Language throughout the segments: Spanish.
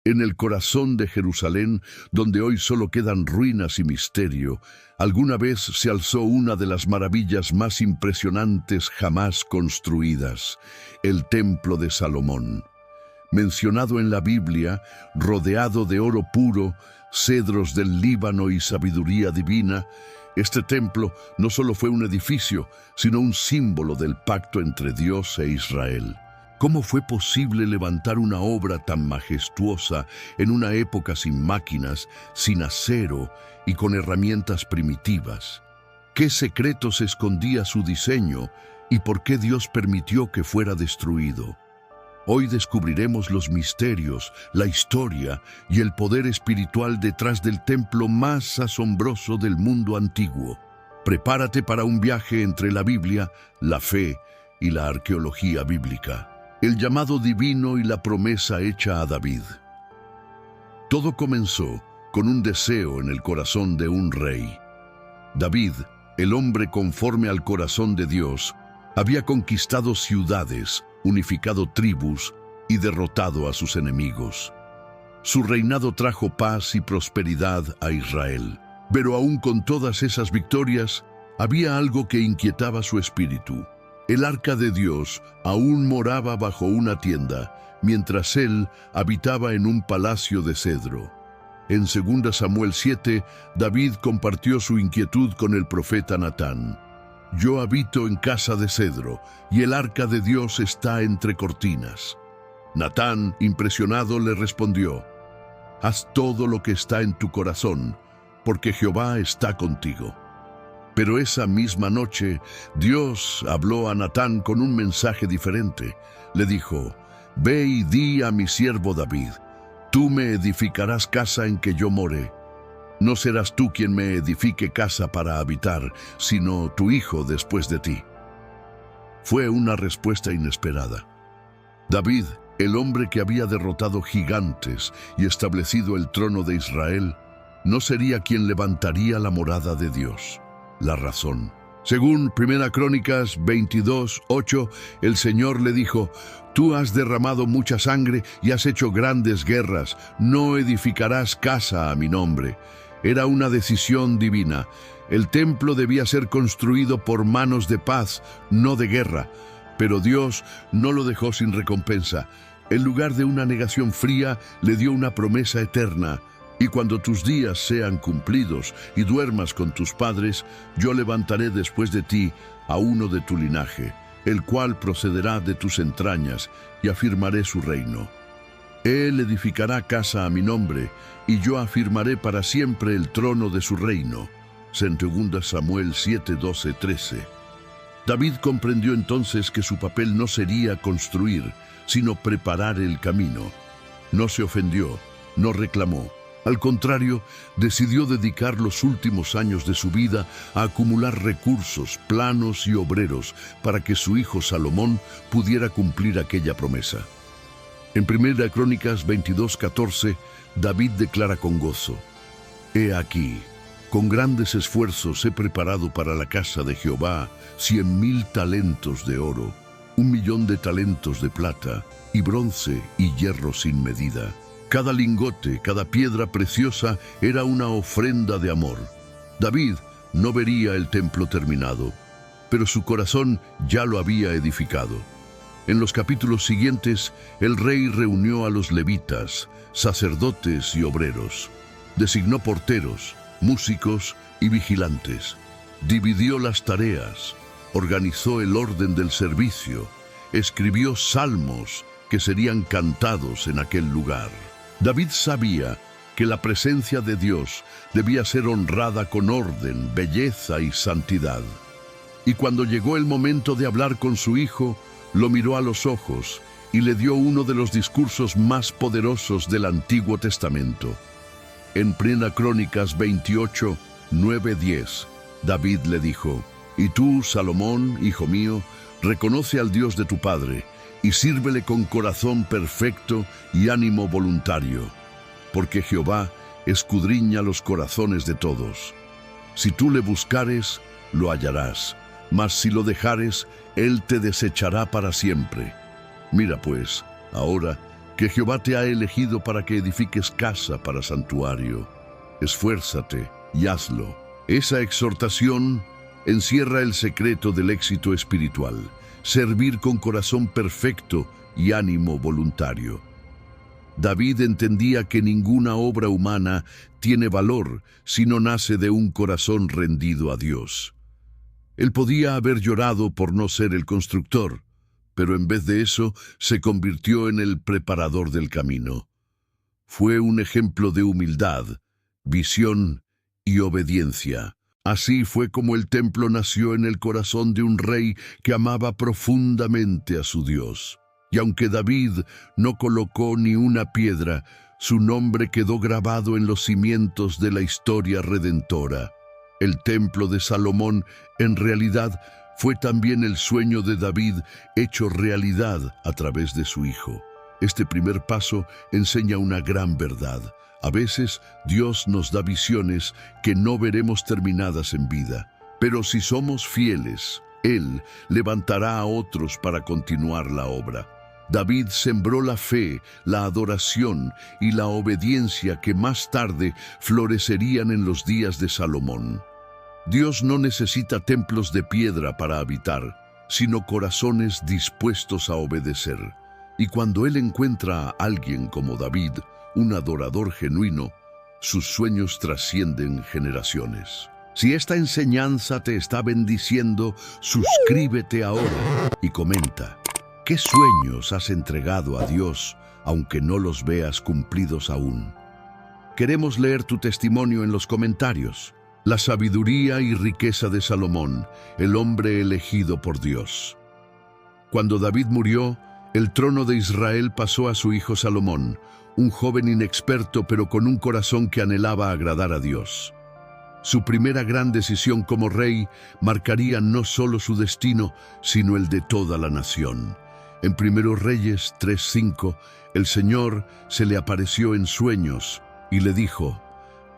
En el corazón de Jerusalén, donde hoy solo quedan ruinas y misterio, alguna vez se alzó una de las maravillas más impresionantes jamás construidas, el Templo de Salomón. Mencionado en la Biblia, rodeado de oro puro, cedros del Líbano y sabiduría divina, este templo no solo fue un edificio, sino un símbolo del pacto entre Dios e Israel. ¿Cómo fue posible levantar una obra tan majestuosa en una época sin máquinas, sin acero y con herramientas primitivas? ¿Qué secretos escondía su diseño y por qué Dios permitió que fuera destruido? Hoy descubriremos los misterios, la historia y el poder espiritual detrás del templo más asombroso del mundo antiguo. Prepárate para un viaje entre la Biblia, la fe y la arqueología bíblica. El llamado divino y la promesa hecha a David. Todo comenzó con un deseo en el corazón de un rey. David, el hombre conforme al corazón de Dios, había conquistado ciudades, unificado tribus y derrotado a sus enemigos. Su reinado trajo paz y prosperidad a Israel. Pero aún con todas esas victorias, había algo que inquietaba su espíritu. El arca de Dios aún moraba bajo una tienda, mientras él habitaba en un palacio de cedro. En 2 Samuel 7, David compartió su inquietud con el profeta Natán. Yo habito en casa de cedro, y el arca de Dios está entre cortinas. Natán, impresionado, le respondió: haz todo lo que está en tu corazón, porque Jehová está contigo. Pero esa misma noche, Dios habló a Natán con un mensaje diferente. Le dijo: ve y di a mi siervo David, tú me edificarás casa en que yo more. No serás tú quien me edifique casa para habitar, sino tu hijo después de ti. Fue una respuesta inesperada. David, el hombre que había derrotado gigantes y establecido el trono de Israel, no sería quien levantaría la morada de Dios. La razón. Según 1 Crónicas 22:8, el Señor le dijo: tú has derramado mucha sangre y has hecho grandes guerras, no edificarás casa a mi nombre. Era una decisión divina. El templo debía ser construido por manos de paz, no de guerra. Pero Dios no lo dejó sin recompensa. En lugar de una negación fría, le dio una promesa eterna. Y cuando tus días sean cumplidos y duermas con tus padres, yo levantaré después de ti a uno de tu linaje, el cual procederá de tus entrañas, y afirmaré su reino. Él edificará casa a mi nombre, y yo afirmaré para siempre el trono de su reino. 2 Samuel 7, 12, 13. David comprendió entonces que su papel no sería construir, sino preparar el camino. No se ofendió, no reclamó. Al contrario, decidió dedicar los últimos años de su vida a acumular recursos, planos y obreros para que su hijo Salomón pudiera cumplir aquella promesa. En 1 Crónicas 22:14, David declara con gozo: he aquí, con grandes esfuerzos he preparado para la casa de Jehová 100,000 talentos de oro, 1,000,000 de talentos de plata, y bronce y hierro sin medida. Cada lingote, cada piedra preciosa era una ofrenda de amor. David no vería el templo terminado, pero su corazón ya lo había edificado. En los capítulos siguientes, el rey reunió a los levitas, sacerdotes y obreros. Designó porteros, músicos y vigilantes. Dividió las tareas, organizó el orden del servicio, escribió salmos que serían cantados en aquel lugar. David sabía que la presencia de Dios debía ser honrada con orden, belleza y santidad. Y cuando llegó el momento de hablar con su hijo, lo miró a los ojos y le dio uno de los discursos más poderosos del Antiguo Testamento. En 1 Crónicas 28, 9-10, David le dijo: y tú, Salomón, hijo mío, reconoce al Dios de tu padre, y sírvele con corazón perfecto y ánimo voluntario, porque Jehová escudriña los corazones de todos. Si tú le buscares, lo hallarás, mas si lo dejares, él te desechará para siempre. Mira pues, ahora, que Jehová te ha elegido para que edifiques casa para santuario. Esfuérzate y hazlo. Esa exhortación encierra el secreto del éxito espiritual: servir con corazón perfecto y ánimo voluntario. David entendía que ninguna obra humana tiene valor si no nace de un corazón rendido a Dios. Él podía haber llorado por no ser el constructor, pero en vez de eso se convirtió en el preparador del camino. Fue un ejemplo de humildad, visión y obediencia. Así fue como el templo nació en el corazón de un rey que amaba profundamente a su Dios. Y aunque David no colocó ni una piedra, su nombre quedó grabado en los cimientos de la historia redentora. El templo de Salomón, en realidad, fue también el sueño de David hecho realidad a través de su hijo. Este primer paso enseña una gran verdad. A veces Dios nos da visiones que no veremos terminadas en vida, pero si somos fieles, Él levantará a otros para continuar la obra. David sembró la fe, la adoración y la obediencia que más tarde florecerían en los días de Salomón. Dios no necesita templos de piedra para habitar, sino corazones dispuestos a obedecer. Y cuando Él encuentra a alguien como David, un adorador genuino, sus sueños trascienden generaciones. Si esta enseñanza te está bendiciendo, suscríbete ahora y comenta: ¿qué sueños has entregado a Dios, aunque no los veas cumplidos aún? Queremos leer tu testimonio en los comentarios. La sabiduría y riqueza de Salomón, el hombre elegido por Dios. Cuando David murió, el trono de Israel pasó a su hijo Salomón, un joven inexperto pero con un corazón que anhelaba agradar a Dios. Su primera gran decisión como rey marcaría no solo su destino, sino el de toda la nación. En 1 Reyes 3:5, el Señor se le apareció en sueños y le dijo: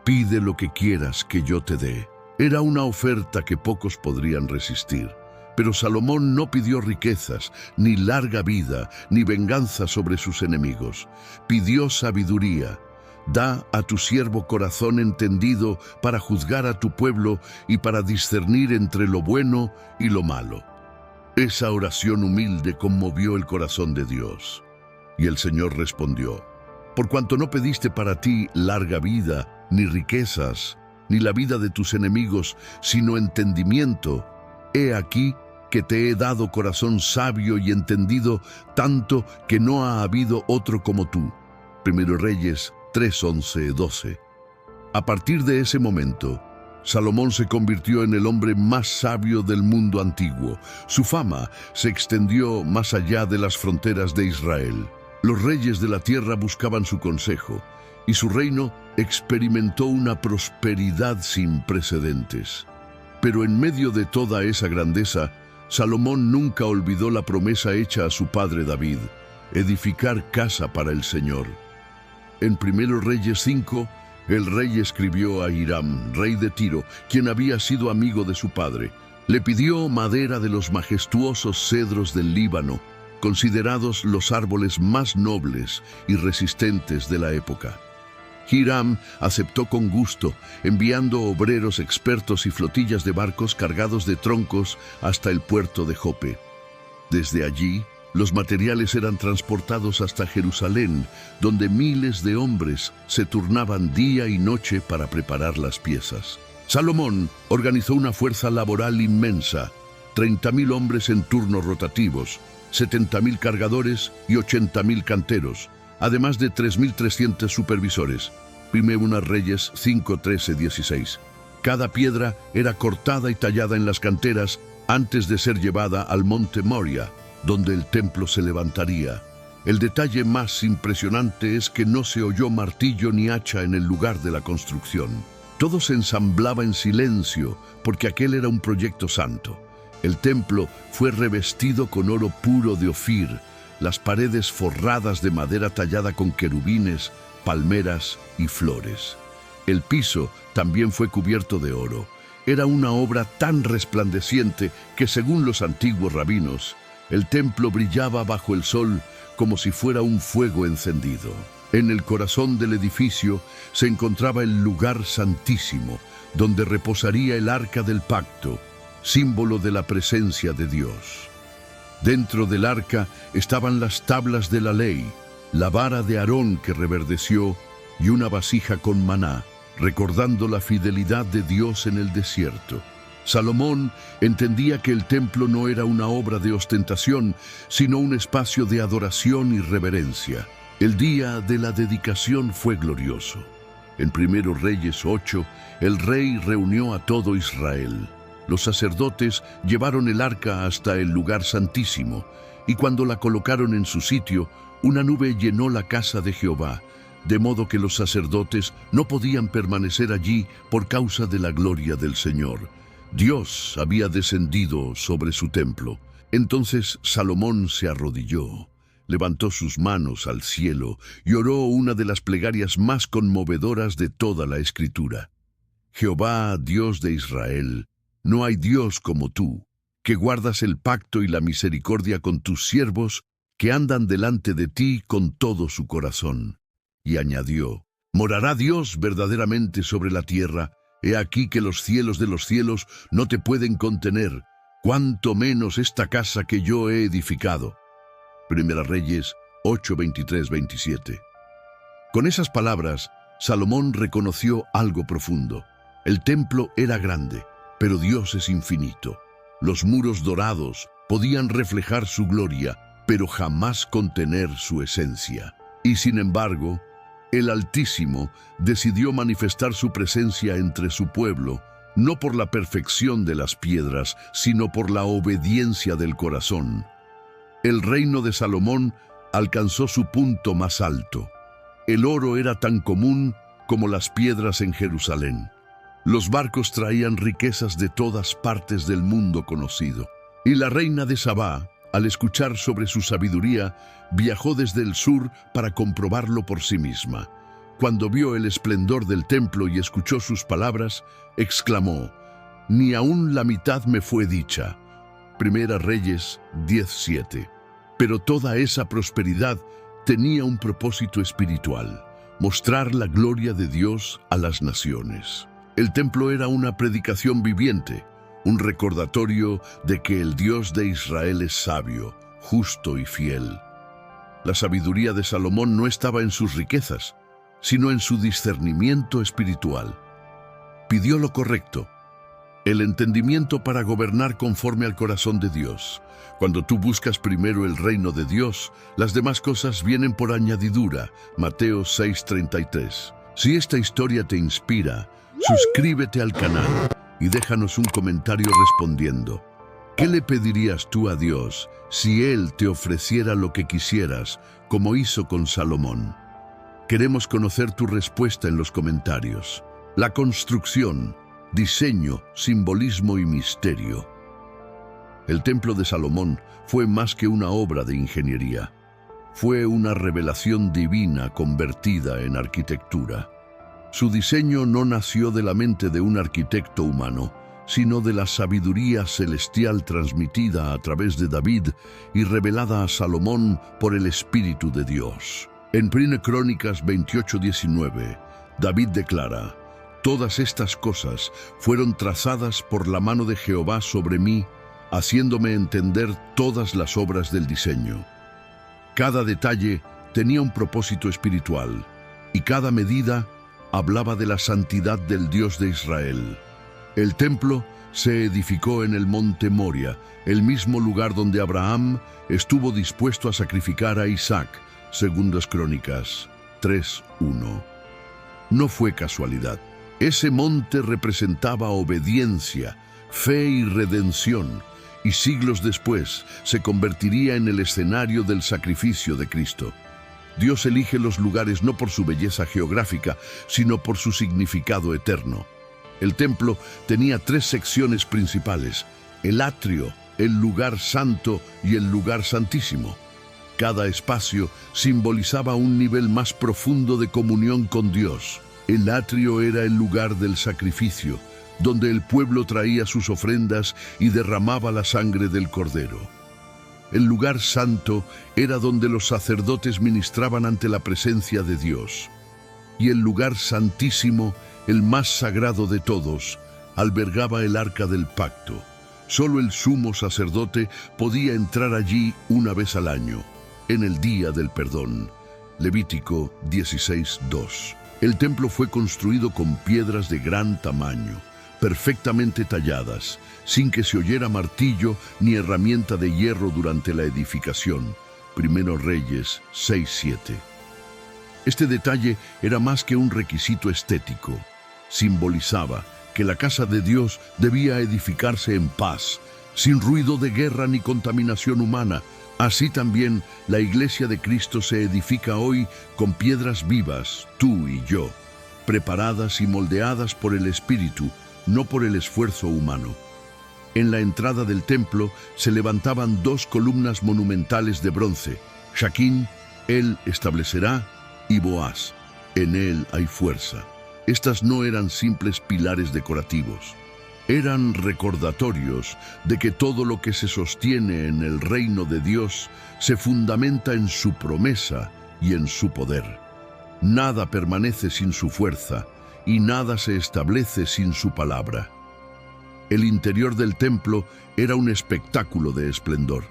«Pide lo que quieras que yo te dé». Era una oferta que pocos podrían resistir. Pero Salomón no pidió riquezas, ni larga vida, ni venganza sobre sus enemigos. Pidió sabiduría. Da a tu siervo corazón entendido para juzgar a tu pueblo y para discernir entre lo bueno y lo malo. Esa oración humilde conmovió el corazón de Dios. Y el Señor respondió: «Por cuanto no pediste para ti larga vida, ni riquezas, ni la vida de tus enemigos, sino entendimiento, he aquí que te he dado corazón sabio y entendido, tanto que no ha habido otro como tú». 1 Reyes 3:11-12. A partir de ese momento, Salomón se convirtió en el hombre más sabio del mundo antiguo. Su fama se extendió más allá de las fronteras de Israel. Los reyes de la tierra buscaban su consejo, y su reino experimentó una prosperidad sin precedentes. Pero en medio de toda esa grandeza, Salomón nunca olvidó la promesa hecha a su padre David: edificar casa para el Señor. En 1 Reyes 5, el rey escribió a Hiram, rey de Tiro, quien había sido amigo de su padre. Le pidió madera de los majestuosos cedros del Líbano, considerados los árboles más nobles y resistentes de la época. Hiram aceptó con gusto, enviando obreros expertos y flotillas de barcos cargados de troncos hasta el puerto de Jope. Desde allí, los materiales eran transportados hasta Jerusalén, donde miles de hombres se turnaban día y noche para preparar las piezas. Salomón organizó una fuerza laboral inmensa: 30.000 hombres en turnos rotativos, 70.000 cargadores y 80.000 canteros, además de 3.300 supervisores. 1 Reyes 5:13-16. Cada piedra era cortada y tallada en las canteras antes de ser llevada al monte Moria, donde el templo se levantaría. El detalle más impresionante es que no se oyó martillo ni hacha en el lugar de la construcción. Todo se ensamblaba en silencio, porque aquel era un proyecto santo. El templo fue revestido con oro puro de Ofir, las paredes forradas de madera tallada con querubines, palmeras y flores. El piso también fue cubierto de oro. Era una obra tan resplandeciente que, según los antiguos rabinos, El templo brillaba bajo el sol como si fuera un fuego encendido. En el corazón del edificio se encontraba el lugar santísimo, donde reposaría el arca del pacto, símbolo de la presencia de Dios. Dentro del arca estaban las tablas de la ley, la vara de Aarón que reverdeció y una vasija con maná, recordando la fidelidad de Dios en el desierto. Salomón entendía que el templo no era una obra de ostentación, sino un espacio de adoración y reverencia. El día de la dedicación fue glorioso. En 1 Reyes 8, el rey reunió a todo Israel. Los sacerdotes llevaron el arca hasta el lugar santísimo, y cuando la colocaron en su sitio, una nube llenó la casa de Jehová, de modo que los sacerdotes no podían permanecer allí por causa de la gloria del Señor. Dios había descendido sobre su templo. Entonces Salomón se arrodilló, levantó sus manos al cielo y oró una de las plegarias más conmovedoras de toda la Escritura. Jehová, Dios de Israel, no hay Dios como tú, que guardas el pacto y la misericordia con tus siervos, que andan delante de ti con todo su corazón. Y añadió, ¿morará Dios verdaderamente sobre la tierra? He aquí que los cielos de los cielos no te pueden contener, cuanto menos esta casa que yo he edificado. 1 Reyes 8, 23, 27. Con esas palabras, Salomón reconoció algo profundo. El templo era grande, pero Dios es infinito. Los muros dorados podían reflejar su gloria, pero jamás contener su esencia. Y sin embargo, el Altísimo decidió manifestar su presencia entre su pueblo, no por la perfección de las piedras, sino por la obediencia del corazón. El reino de Salomón alcanzó su punto más alto. El oro era tan común como las piedras en Jerusalén. Los barcos traían riquezas de todas partes del mundo conocido. Y la reina de Sabá, al escuchar sobre su sabiduría, viajó desde el sur para comprobarlo por sí misma. Cuando vio el esplendor del templo y escuchó sus palabras, exclamó, «Ni aún la mitad me fue dicha». 1 Reyes 10:7. Pero toda esa prosperidad tenía un propósito espiritual, mostrar la gloria de Dios a las naciones. El templo era una predicación viviente, un recordatorio de que el Dios de Israel es sabio, justo y fiel. La sabiduría de Salomón no estaba en sus riquezas, sino en su discernimiento espiritual. Pidió lo correcto, el entendimiento para gobernar conforme al corazón de Dios. Cuando tú buscas primero el reino de Dios, las demás cosas vienen por añadidura. Mateo 6:33. Si esta historia te inspira, suscríbete al canal y déjanos un comentario respondiendo. ¿Qué le pedirías tú a Dios si Él te ofreciera lo que quisieras, como hizo con Salomón? Queremos conocer tu respuesta en los comentarios. La construcción, diseño, simbolismo y misterio. El templo de Salomón fue más que una obra de ingeniería. Fue una revelación divina convertida en arquitectura. Su diseño no nació de la mente de un arquitecto humano, sino de la sabiduría celestial transmitida a través de David y revelada a Salomón por el Espíritu de Dios. En 1 Crónicas 28:19, David declara, «Todas estas cosas fueron trazadas por la mano de Jehová sobre mí, haciéndome entender todas las obras del diseño». Cada detalle tenía un propósito espiritual, y cada medida hablaba de la santidad del Dios de Israel. El templo se edificó en el monte Moria, el mismo lugar donde Abraham estuvo dispuesto a sacrificar a Isaac, Segundas Crónicas 3:1. No fue casualidad. Ese monte representaba obediencia, fe y redención, y siglos después se convertiría en el escenario del sacrificio de Cristo. Dios elige los lugares no por su belleza geográfica, sino por su significado eterno. El templo tenía 3 secciones principales: el atrio, el lugar santo y el lugar santísimo. Cada espacio simbolizaba un nivel más profundo de comunión con Dios. El atrio era el lugar del sacrificio, donde el pueblo traía sus ofrendas y derramaba la sangre del cordero. El lugar santo era donde los sacerdotes ministraban ante la presencia de Dios. Y el lugar santísimo, el más sagrado de todos, albergaba el arca del pacto. Solo el sumo sacerdote podía entrar allí una vez al año, en el día del perdón. Levítico 16:2. El templo fue construido con piedras de gran tamaño, perfectamente talladas, sin que se oyera martillo ni herramienta de hierro durante la edificación. Primero Reyes 6:7. Este detalle era más que un requisito estético. Simbolizaba que la casa de Dios debía edificarse en paz, sin ruido de guerra ni contaminación humana. Así también la Iglesia de Cristo se edifica hoy con piedras vivas, tú y yo, preparadas y moldeadas por el Espíritu, no por el esfuerzo humano. En la entrada del templo se levantaban dos columnas monumentales de bronce. Shaquín, él establecerá, y Boaz, en él hay fuerza. Estas no eran simples pilares decorativos. Eran recordatorios de que todo lo que se sostiene en el reino de Dios se fundamenta en su promesa y en su poder. Nada permanece sin su fuerza y nada se establece sin su palabra. El interior del templo era un espectáculo de esplendor.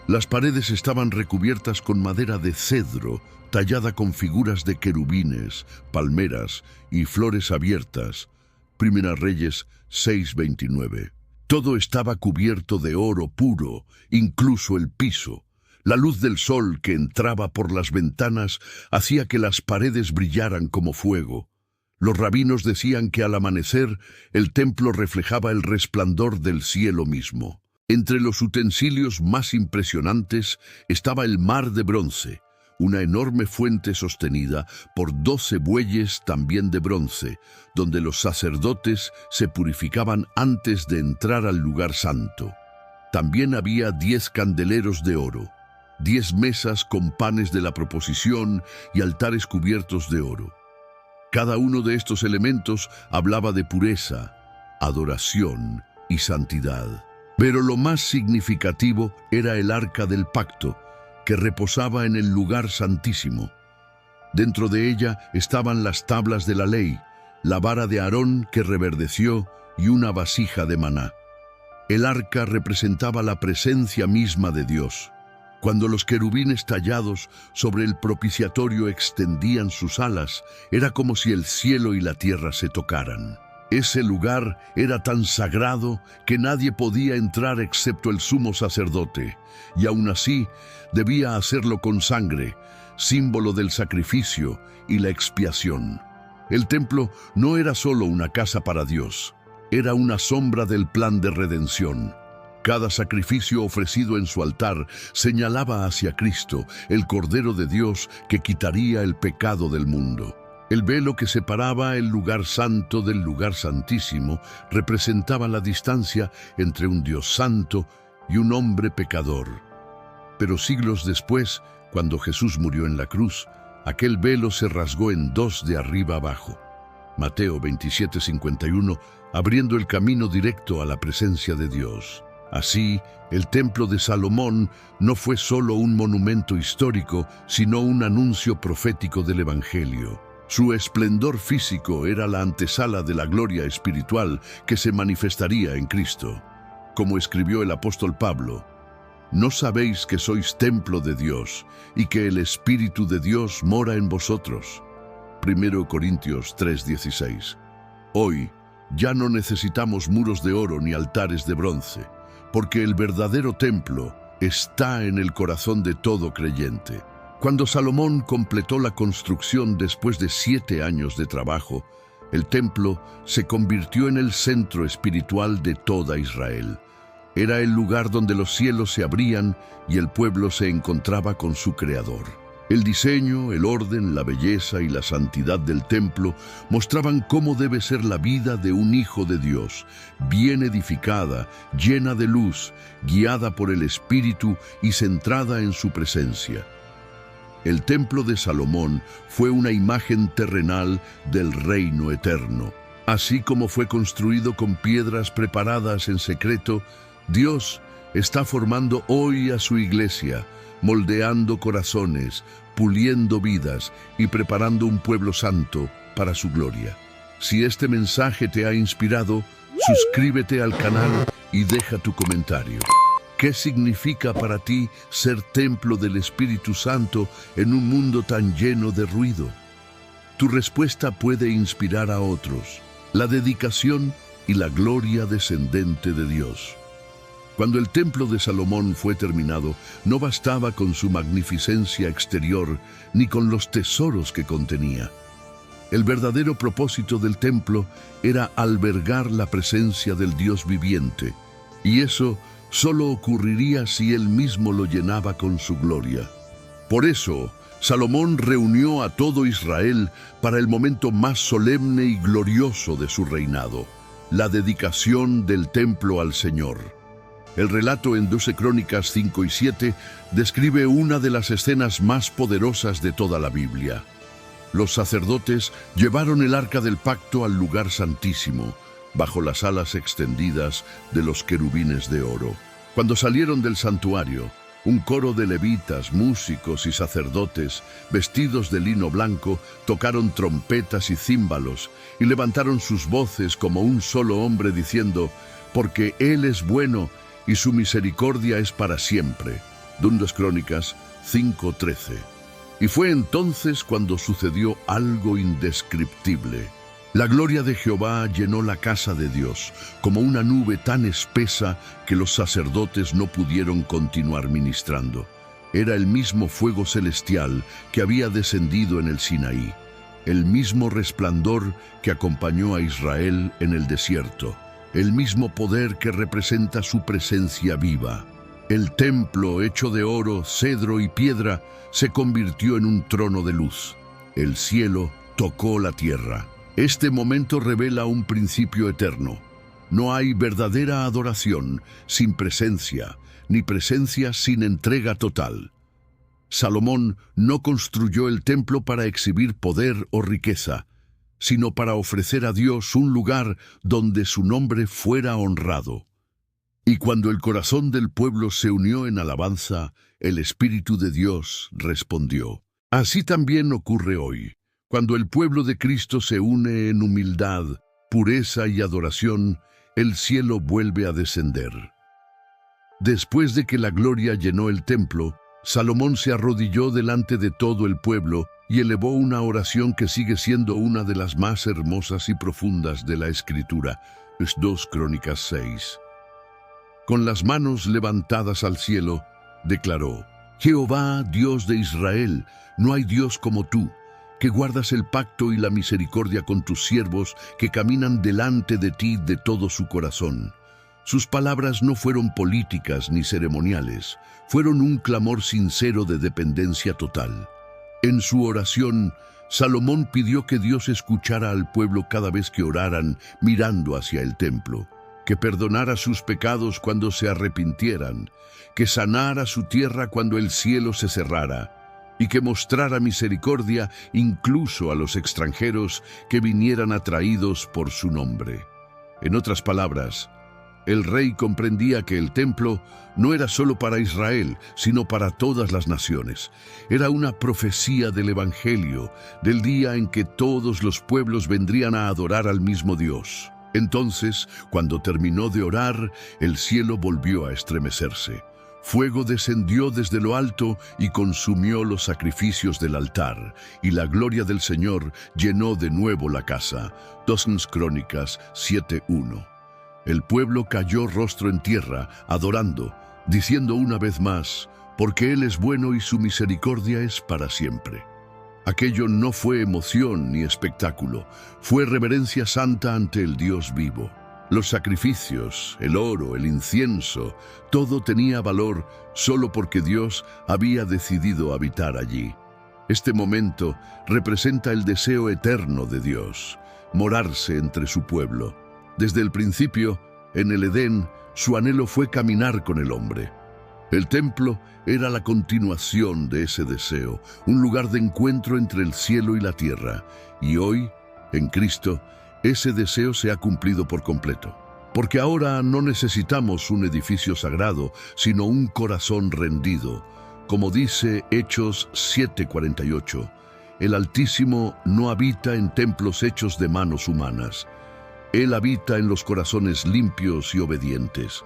Las paredes estaban recubiertas con madera de cedro, tallada con figuras de querubines, palmeras y flores abiertas. Primera Reyes 6:29. Todo estaba cubierto de oro puro, incluso el piso. La luz del sol que entraba por las ventanas hacía que las paredes brillaran como fuego. Los rabinos decían que al amanecer el templo reflejaba el resplandor del cielo mismo. Entre los utensilios más impresionantes estaba el mar de bronce, una enorme fuente sostenida por 12 bueyes también de bronce, donde los sacerdotes se purificaban antes de entrar al lugar santo. También había 10 candeleros de oro, 10 mesas con panes de la proposición y altares cubiertos de oro. Cada uno de estos elementos hablaba de pureza, adoración y santidad. Pero lo más significativo era el arca del pacto, que reposaba en el lugar santísimo. Dentro de ella estaban las tablas de la ley, la vara de Aarón que reverdeció y una vasija de maná. El arca representaba la presencia misma de Dios. Cuando los querubines tallados sobre el propiciatorio extendían sus alas, era como si el cielo y la tierra se tocaran. Ese lugar era tan sagrado que nadie podía entrar excepto el sumo sacerdote, y aún así debía hacerlo con sangre, símbolo del sacrificio y la expiación. El templo no era solo una casa para Dios, era una sombra del plan de redención. Cada sacrificio ofrecido en su altar señalaba hacia Cristo, el Cordero de Dios que quitaría el pecado del mundo. El velo que separaba el lugar santo del lugar santísimo representaba la distancia entre un Dios santo y un hombre pecador. Pero siglos después, cuando Jesús murió en la cruz, aquel velo se rasgó en dos de arriba abajo. Mateo 27:51, abriendo el camino directo a la presencia de Dios. Así, el templo de Salomón no fue solo un monumento histórico, sino un anuncio profético del Evangelio. Su esplendor físico era la antesala de la gloria espiritual que se manifestaría en Cristo. Como escribió el apóstol Pablo, ¿no sabéis que sois templo de Dios y que el Espíritu de Dios mora en vosotros? 1 Corintios 3:16. Hoy ya no necesitamos muros de oro ni altares de bronce, porque el verdadero templo está en el corazón de todo creyente. Cuando Salomón completó la construcción después de 7 años de trabajo, el templo se convirtió en el centro espiritual de toda Israel. Era el lugar donde los cielos se abrían y el pueblo se encontraba con su Creador. El diseño, el orden, la belleza y la santidad del templo mostraban cómo debe ser la vida de un hijo de Dios, bien edificada, llena de luz, guiada por el Espíritu y centrada en su presencia. El templo de Salomón fue una imagen terrenal del reino eterno. Así como fue construido con piedras preparadas en secreto, Dios está formando hoy a su iglesia, moldeando corazones, puliendo vidas y preparando un pueblo santo para su gloria. Si este mensaje te ha inspirado, suscríbete al canal y deja tu comentario. ¿Qué significa para ti ser templo del Espíritu Santo en un mundo tan lleno de ruido? Tu respuesta puede inspirar a otros. La dedicación y la gloria descendente de Dios. Cuando el templo de Salomón fue terminado, no bastaba con su magnificencia exterior ni con los tesoros que contenía. El verdadero propósito del templo era albergar la presencia del Dios viviente, y eso solo ocurriría si Él mismo lo llenaba con su gloria. Por eso, Salomón reunió a todo Israel para el momento más solemne y glorioso de su reinado, la dedicación del templo al Señor. El relato en 2 Crónicas 5 y 7 describe una de las escenas más poderosas de toda la Biblia. Los sacerdotes llevaron el arca del pacto al lugar santísimo, bajo las alas extendidas de los querubines de oro. Cuando salieron del santuario, un coro de levitas, músicos y sacerdotes, vestidos de lino blanco, tocaron trompetas y címbalos y levantaron sus voces como un solo hombre diciendo: «Porque Él es bueno y su misericordia es para siempre». 2 Crónicas 5:13. Y fue entonces cuando sucedió algo indescriptible. La gloria de Jehová llenó la casa de Dios, como una nube tan espesa que los sacerdotes no pudieron continuar ministrando. Era el mismo fuego celestial que había descendido en el Sinaí, el mismo resplandor que acompañó a Israel en el desierto, el mismo poder que representa su presencia viva. El templo, hecho de oro, cedro y piedra, se convirtió en un trono de luz. El cielo tocó la tierra. Este momento revela un principio eterno. No hay verdadera adoración sin presencia, ni presencia sin entrega total. Salomón no construyó el templo para exhibir poder o riqueza, sino para ofrecer a Dios un lugar donde su nombre fuera honrado. Y cuando el corazón del pueblo se unió en alabanza, el Espíritu de Dios respondió. Así también ocurre hoy. Cuando el pueblo de Cristo se une en humildad, pureza y adoración, el cielo vuelve a descender. Después de que la gloria llenó el templo, Salomón se arrodilló delante de todo el pueblo y elevó una oración que sigue siendo una de las más hermosas y profundas de la Escritura. Es 2 Crónicas 6. Con las manos levantadas al cielo, declaró: «Jehová, Dios de Israel, no hay Dios como tú, que guardas el pacto y la misericordia con tus siervos que caminan delante de ti de todo su corazón». Sus palabras no fueron políticas ni ceremoniales, fueron un clamor sincero de dependencia total. En su oración, Salomón pidió que Dios escuchara al pueblo cada vez que oraran mirando hacia el templo, que perdonara sus pecados cuando se arrepintieran, que sanara su tierra cuando el cielo se cerrara, y que mostrara misericordia incluso a los extranjeros que vinieran atraídos por su nombre. En otras palabras, el rey comprendía que el templo no era solo para Israel, sino para todas las naciones. Era una profecía del Evangelio, del día en que todos los pueblos vendrían a adorar al mismo Dios. Entonces, cuando terminó de orar, el cielo volvió a estremecerse. Fuego descendió desde lo alto y consumió los sacrificios del altar, y la gloria del Señor llenó de nuevo la casa. 2 Crónicas 7:1. El pueblo cayó rostro en tierra, adorando, diciendo una vez más: «Porque Él es bueno y su misericordia es para siempre». Aquello no fue emoción ni espectáculo, fue reverencia santa ante el Dios vivo. Los sacrificios, el oro, el incienso, todo tenía valor solo porque Dios había decidido habitar allí. Este momento representa el deseo eterno de Dios, morarse entre su pueblo. Desde el principio, en el Edén, su anhelo fue caminar con el hombre. El templo era la continuación de ese deseo, un lugar de encuentro entre el cielo y la tierra. Y hoy, en Cristo, ese deseo se ha cumplido por completo. Porque ahora no necesitamos un edificio sagrado, sino un corazón rendido. Como dice Hechos 7:48, el Altísimo no habita en templos hechos de manos humanas. Él habita en los corazones limpios y obedientes.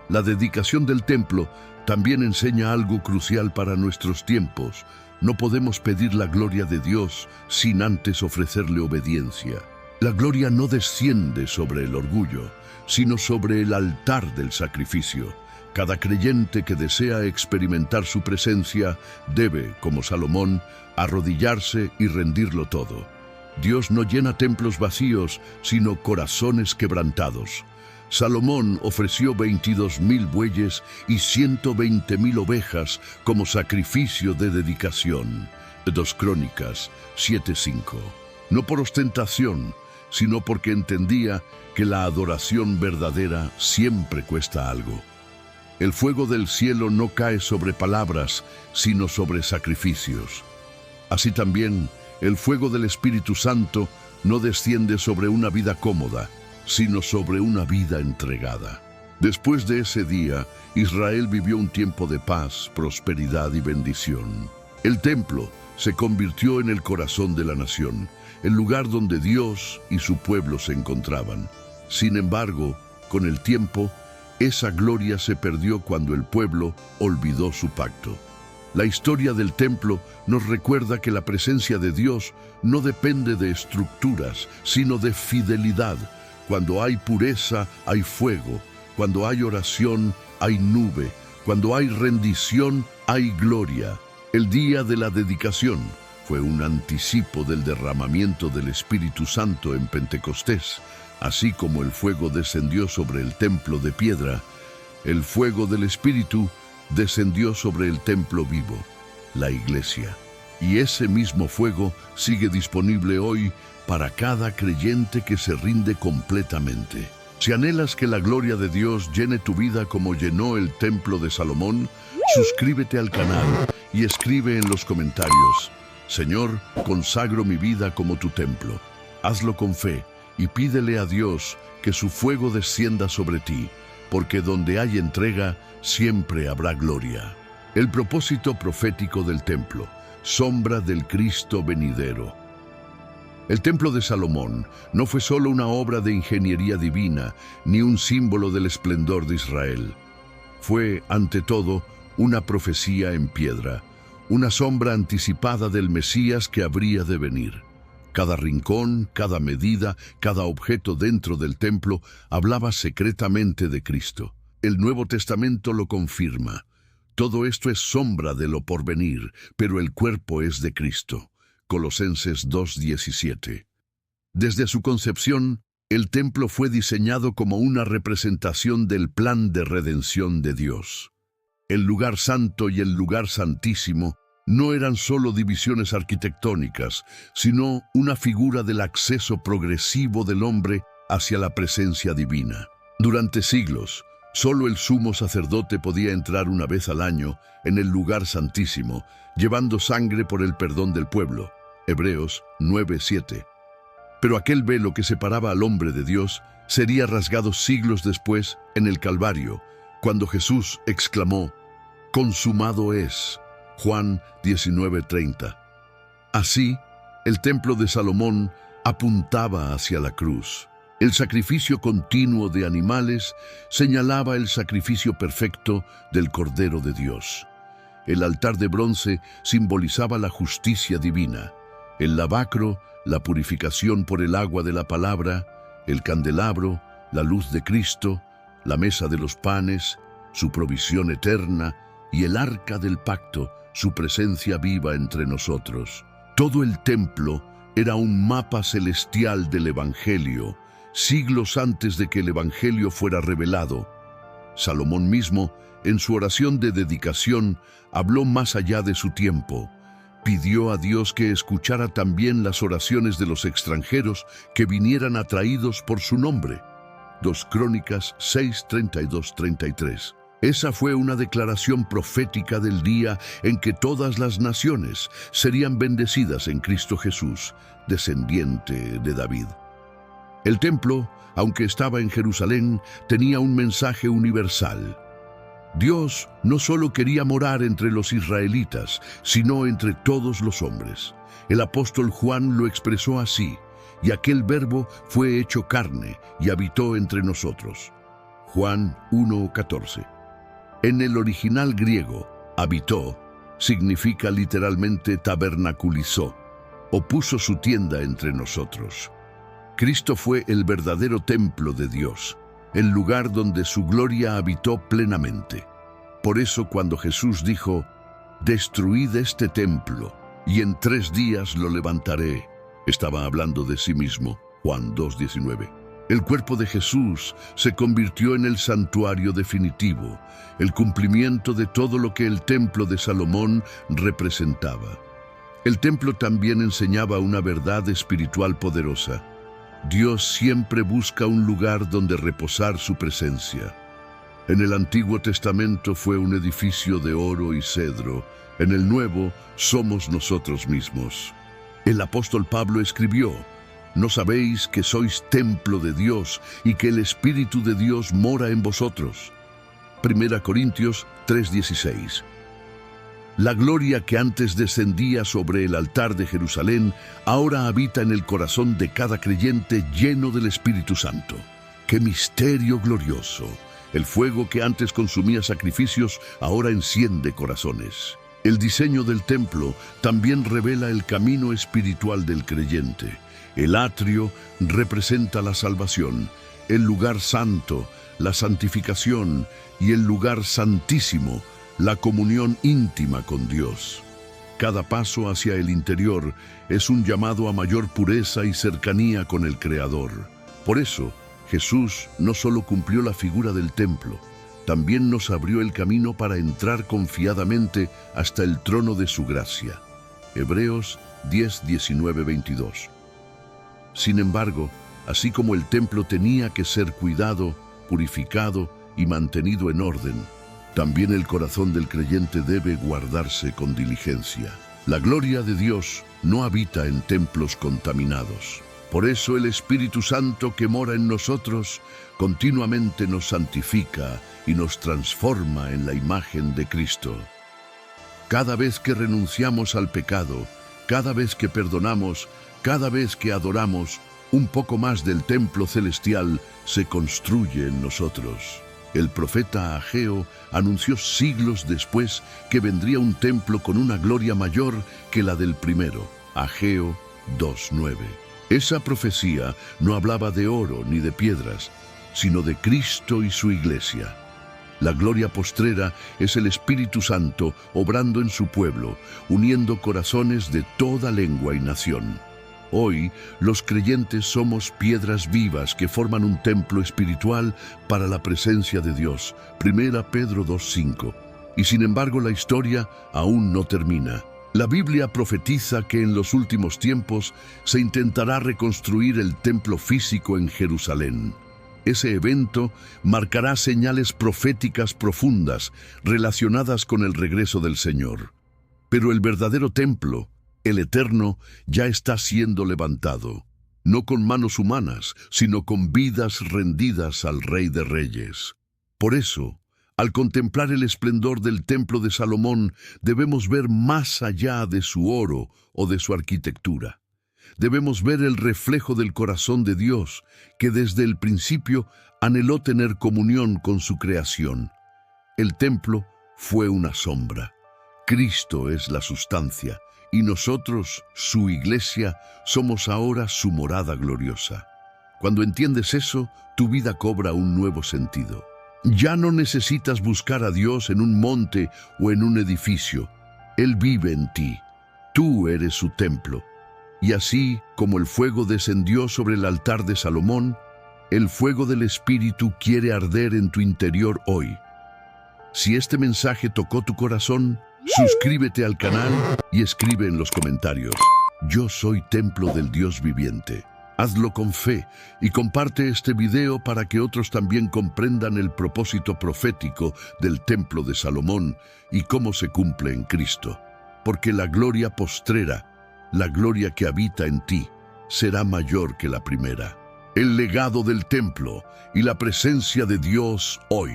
La dedicación del templo también enseña algo crucial para nuestros tiempos. No podemos pedir la gloria de Dios sin antes ofrecerle obediencia. La gloria no desciende sobre el orgullo, sino sobre el altar del sacrificio. Cada creyente que desea experimentar su presencia debe, como Salomón, arrodillarse y rendirlo todo. Dios no llena templos vacíos, sino corazones quebrantados. Salomón ofreció 22,000 bueyes y 120,000 ovejas como sacrificio de dedicación. 2 Crónicas 7:5. No por ostentación, sino porque entendía que la adoración verdadera siempre cuesta algo. El fuego del cielo no cae sobre palabras, sino sobre sacrificios. Así también, el fuego del Espíritu Santo no desciende sobre una vida cómoda, sino sobre una vida entregada. Después de ese día, Israel vivió un tiempo de paz, prosperidad y bendición. El templo se convirtió en el corazón de la nación, el lugar donde Dios y su pueblo se encontraban. Sin embargo, con el tiempo, esa gloria se perdió cuando el pueblo olvidó su pacto. La historia del templo nos recuerda que la presencia de Dios no depende de estructuras, sino de fidelidad. Cuando hay pureza, hay fuego. Cuando hay oración, hay nube. Cuando hay rendición, hay gloria. El día de la dedicación fue un anticipo del derramamiento del Espíritu Santo en Pentecostés. Así como el fuego descendió sobre el templo de piedra, el fuego del Espíritu descendió sobre el templo vivo, la iglesia. Y ese mismo fuego sigue disponible hoy para cada creyente que se rinde completamente. Si anhelas que la gloria de Dios llene tu vida como llenó el templo de Salomón, suscríbete al canal y escribe en los comentarios: Señor, consagro mi vida como tu templo. Hazlo con fe y pídele a Dios que su fuego descienda sobre ti, porque donde hay entrega, siempre habrá gloria. El propósito profético del templo, sombra del Cristo venidero. El templo de Salomón no fue solo una obra de ingeniería divina, ni un símbolo del esplendor de Israel. Fue, ante todo, una profecía en piedra, una sombra anticipada del Mesías que habría de venir. Cada rincón, cada medida, cada objeto dentro del templo hablaba secretamente de Cristo. El Nuevo Testamento lo confirma. Todo esto es sombra de lo porvenir, pero el cuerpo es de Cristo. Colosenses 2:17. Desde su concepción, el templo fue diseñado como una representación del plan de redención de Dios. El lugar santo y el lugar santísimo no eran solo divisiones arquitectónicas, sino una figura del acceso progresivo del hombre hacia la presencia divina. Durante siglos, solo el sumo sacerdote podía entrar una vez al año en el lugar santísimo, llevando sangre por el perdón del pueblo. Hebreos 9:7. Pero aquel velo que separaba al hombre de Dios sería rasgado siglos después en el Calvario, cuando Jesús exclamó: «Consumado es». Juan 19:30. Así, el templo de Salomón apuntaba hacia la cruz. El sacrificio continuo de animales señalaba el sacrificio perfecto del Cordero de Dios. El altar de bronce simbolizaba la justicia divina. El lavacro, la purificación por el agua de la palabra. El candelabro, la luz de Cristo. La mesa de los panes, su provisión eterna. Y el arca del pacto, su presencia viva entre nosotros. Todo el templo era un mapa celestial del Evangelio, siglos antes de que el Evangelio fuera revelado. Salomón mismo, en su oración de dedicación, habló más allá de su tiempo. Pidió a Dios que escuchara también las oraciones de los extranjeros que vinieran atraídos por su nombre. 2 Crónicas 6:32-33. Esa fue una declaración profética del día en que todas las naciones serían bendecidas en Cristo Jesús, descendiente de David. El templo, aunque estaba en Jerusalén, tenía un mensaje universal. Dios no solo quería morar entre los israelitas, sino entre todos los hombres. El apóstol Juan lo expresó así: y aquel verbo fue hecho carne y habitó entre nosotros. Juan 1:14. En el original griego, habitó significa literalmente tabernaculizó, o puso su tienda entre nosotros. Cristo fue el verdadero templo de Dios, el lugar donde su gloria habitó plenamente. Por eso cuando Jesús dijo: «Destruid este templo, y en 3 días lo levantaré», estaba hablando de sí mismo. Juan 2:19. El cuerpo de Jesús se convirtió en el santuario definitivo, el cumplimiento de todo lo que el templo de Salomón representaba. El templo también enseñaba una verdad espiritual poderosa. Dios siempre busca un lugar donde reposar su presencia. En el Antiguo Testamento fue un edificio de oro y cedro. En el Nuevo somos nosotros mismos. El apóstol Pablo escribió: «¿No sabéis que sois templo de Dios y que el Espíritu de Dios mora en vosotros?». 1 Corintios 3:16. La gloria que antes descendía sobre el altar de Jerusalén, ahora habita en el corazón de cada creyente lleno del Espíritu Santo. ¡Qué misterio glorioso! El fuego que antes consumía sacrificios, ahora enciende corazones. El diseño del templo también revela el camino espiritual del creyente. El atrio representa la salvación, el lugar santo, la santificación, y el lugar santísimo, la comunión íntima con Dios. Cada paso hacia el interior es un llamado a mayor pureza y cercanía con el Creador. Por eso, Jesús no solo cumplió la figura del templo, también nos abrió el camino para entrar confiadamente hasta el trono de su gracia. Hebreos 10:19-22. Sin embargo, así como el templo tenía que ser cuidado, purificado y mantenido en orden, también el corazón del creyente debe guardarse con diligencia. La gloria de Dios no habita en templos contaminados. Por eso el Espíritu Santo que mora en nosotros continuamente nos santifica y nos transforma en la imagen de Cristo. Cada vez que renunciamos al pecado, cada vez que perdonamos, cada vez que adoramos, un poco más del templo celestial se construye en nosotros. El profeta Ageo anunció siglos después que vendría un templo con una gloria mayor que la del primero. Ageo 2:9. Esa profecía no hablaba de oro ni de piedras, sino de Cristo y su iglesia. La gloria postrera es el Espíritu Santo obrando en su pueblo, uniendo corazones de toda lengua y nación. Hoy, los creyentes somos piedras vivas que forman un templo espiritual para la presencia de Dios. 1 Pedro 2:5. Y sin embargo, la historia aún no termina. La Biblia profetiza que en los últimos tiempos se intentará reconstruir el templo físico en Jerusalén. Ese evento marcará señales proféticas profundas relacionadas con el regreso del Señor. Pero el verdadero templo, el eterno, ya está siendo levantado, no con manos humanas, sino con vidas rendidas al Rey de Reyes. Por eso, al contemplar el esplendor del templo de Salomón, debemos ver más allá de su oro o de su arquitectura. Debemos ver el reflejo del corazón de Dios, que desde el principio anheló tener comunión con su creación. El templo fue una sombra. Cristo es la sustancia, y nosotros, su iglesia, somos ahora su morada gloriosa. Cuando entiendes eso, tu vida cobra un nuevo sentido. Ya no necesitas buscar a Dios en un monte o en un edificio. Él vive en ti. Tú eres su templo. Y así como el fuego descendió sobre el altar de Salomón, el fuego del Espíritu quiere arder en tu interior hoy. Si este mensaje tocó tu corazón, suscríbete al canal y escribe en los comentarios: «Yo soy templo del Dios viviente». Hazlo con fe y comparte este video para que otros también comprendan el propósito profético del templo de Salomón y cómo se cumple en Cristo. Porque la gloria postrera, la gloria que habita en ti, será mayor que la primera. El legado del templo y la presencia de Dios hoy.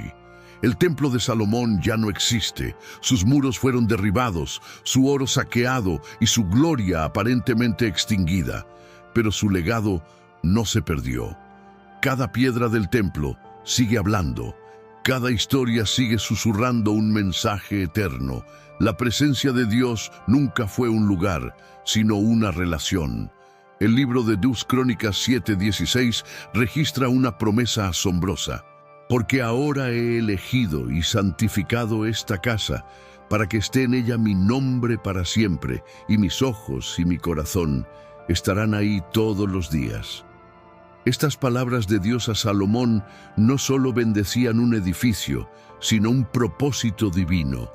El templo de Salomón ya no existe, sus muros fueron derribados, su oro saqueado y su gloria aparentemente extinguida, pero su legado no se perdió. Cada piedra del templo sigue hablando, cada historia sigue susurrando un mensaje eterno. La presencia de Dios nunca fue un lugar, sino una relación. El libro de 2 Crónicas 7:16 registra una promesa asombrosa. Porque ahora he elegido y santificado esta casa, para que esté en ella mi nombre para siempre, y mis ojos y mi corazón estarán ahí todos los días. Estas palabras de Dios a Salomón no solo bendecían un edificio, sino un propósito divino.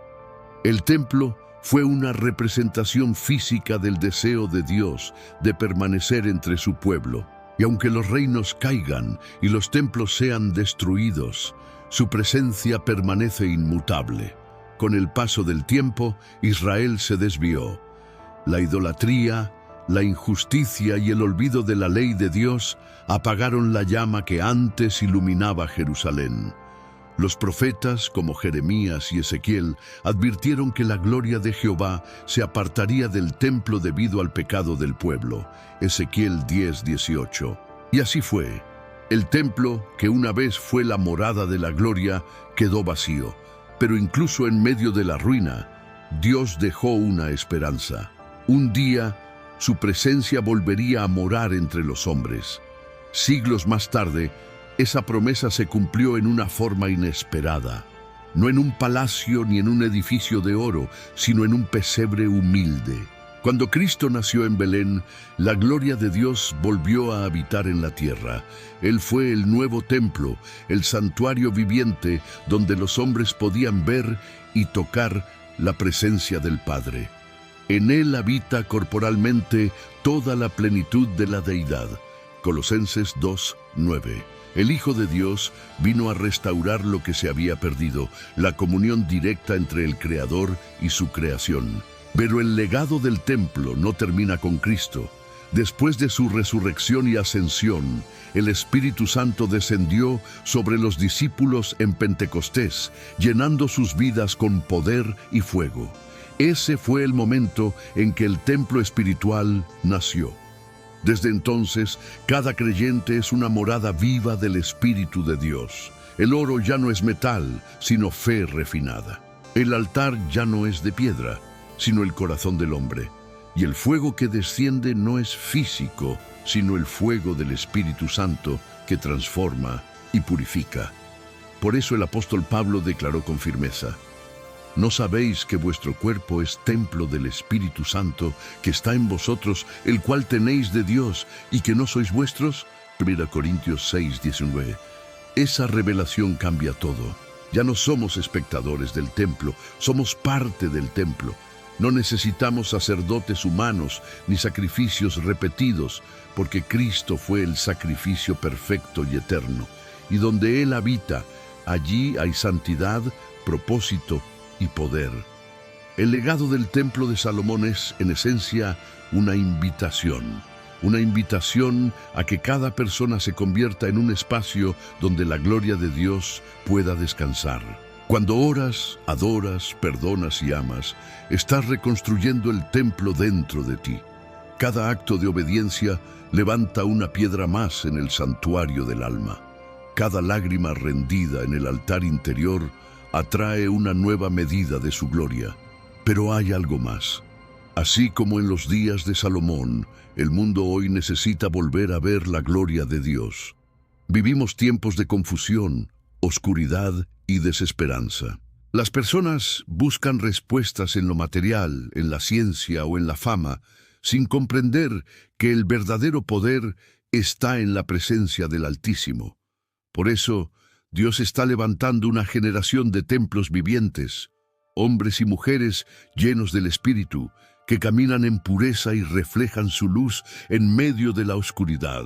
El templo fue una representación física del deseo de Dios de permanecer entre su pueblo. Y aunque los reinos caigan y los templos sean destruidos, su presencia permanece inmutable. Con el paso del tiempo, Israel se desvió. La idolatría, la injusticia y el olvido de la ley de Dios apagaron la llama que antes iluminaba Jerusalén. Los profetas, como Jeremías y Ezequiel, advirtieron que la gloria de Jehová se apartaría del templo debido al pecado del pueblo. Ezequiel 10:18. Y así fue. El templo, que una vez fue la morada de la gloria, quedó vacío. Pero incluso en medio de la ruina, Dios dejó una esperanza. Un día, su presencia volvería a morar entre los hombres. Siglos más tarde, esa promesa se cumplió en una forma inesperada. No en un palacio ni en un edificio de oro, sino en un pesebre humilde. Cuando Cristo nació en Belén, la gloria de Dios volvió a habitar en la tierra. Él fue el nuevo templo, el santuario viviente donde los hombres podían ver y tocar la presencia del Padre. En Él habita corporalmente toda la plenitud de la deidad. Colosenses 2:9. El Hijo de Dios vino a restaurar lo que se había perdido, la comunión directa entre el Creador y su creación. Pero el legado del templo no termina con Cristo. Después de su resurrección y ascensión, el Espíritu Santo descendió sobre los discípulos en Pentecostés, llenando sus vidas con poder y fuego. Ese fue el momento en que el templo espiritual nació. Desde entonces, cada creyente es una morada viva del Espíritu de Dios. El oro ya no es metal, sino fe refinada. El altar ya no es de piedra, sino el corazón del hombre. Y el fuego que desciende no es físico, sino el fuego del Espíritu Santo que transforma y purifica. Por eso el apóstol Pablo declaró con firmeza: ¿no sabéis que vuestro cuerpo es templo del Espíritu Santo que está en vosotros, el cual tenéis de Dios, y que no sois vuestros? 1 Corintios 6:19. Esa revelación cambia todo. Ya no somos espectadores del templo, somos parte del templo. No necesitamos sacerdotes humanos ni sacrificios repetidos, porque Cristo fue el sacrificio perfecto y eterno. Y donde Él habita, allí hay santidad, propósito y poder. El legado del templo de Salomón es, en esencia, una invitación a que cada persona se convierta en un espacio donde la gloria de Dios pueda descansar. Cuando oras, adoras, perdonas y amas, estás reconstruyendo el templo dentro de ti. Cada acto de obediencia levanta una piedra más en el santuario del alma. Cada lágrima rendida en el altar interior atrae una nueva medida de su gloria. Pero hay algo más. Así como en los días de Salomón, el mundo hoy necesita volver a ver la gloria de Dios. Vivimos tiempos de confusión, oscuridad y desesperanza. Las personas buscan respuestas en lo material, en la ciencia o en la fama, sin comprender que el verdadero poder está en la presencia del Altísimo. Por eso, Dios está levantando una generación de templos vivientes, hombres y mujeres llenos del Espíritu, que caminan en pureza y reflejan su luz en medio de la oscuridad.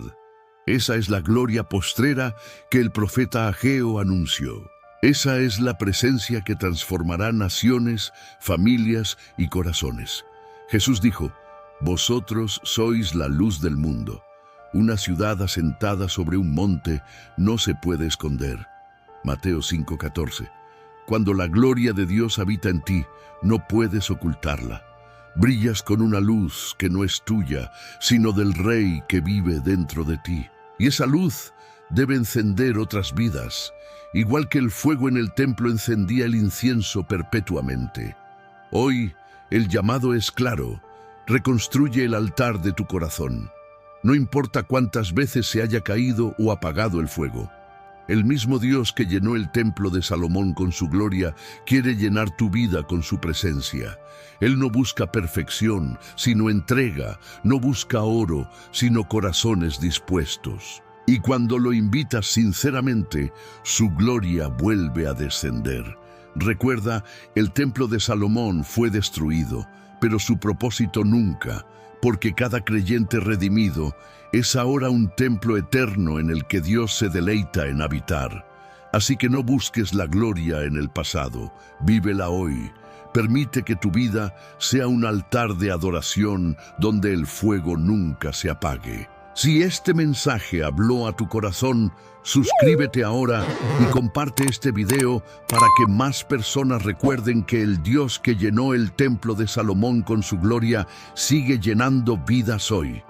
Esa es la gloria postrera que el profeta Ageo anunció. Esa es la presencia que transformará naciones, familias y corazones. Jesús dijo: «Vosotros sois la luz del mundo. Una ciudad asentada sobre un monte no se puede esconder. Mateo 5:14. Cuando la gloria de Dios habita en ti, no puedes ocultarla. Brillas con una luz que no es tuya, sino del Rey que vive dentro de ti. Y esa luz debe encender otras vidas, igual que el fuego en el templo encendía el incienso perpetuamente. Hoy, el llamado es claro: reconstruye el altar de tu corazón. No importa cuántas veces se haya caído o apagado el fuego. El mismo Dios que llenó el templo de Salomón con su gloria quiere llenar tu vida con su presencia. Él no busca perfección, sino entrega; no busca oro, sino corazones dispuestos. Y cuando lo invitas sinceramente, su gloria vuelve a descender. Recuerda, el templo de Salomón fue destruido, pero su propósito nunca, porque cada creyente redimido es ahora un templo eterno en el que Dios se deleita en habitar. Así que no busques la gloria en el pasado, vívela hoy. Permite que tu vida sea un altar de adoración donde el fuego nunca se apague. Si este mensaje habló a tu corazón, suscríbete ahora y comparte este video para que más personas recuerden que el Dios que llenó el templo de Salomón con su gloria sigue llenando vidas hoy.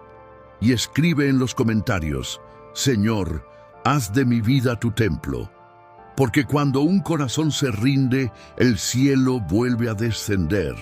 Y escribe en los comentarios: Señor, haz de mi vida tu templo. Porque cuando un corazón se rinde, el cielo vuelve a descender.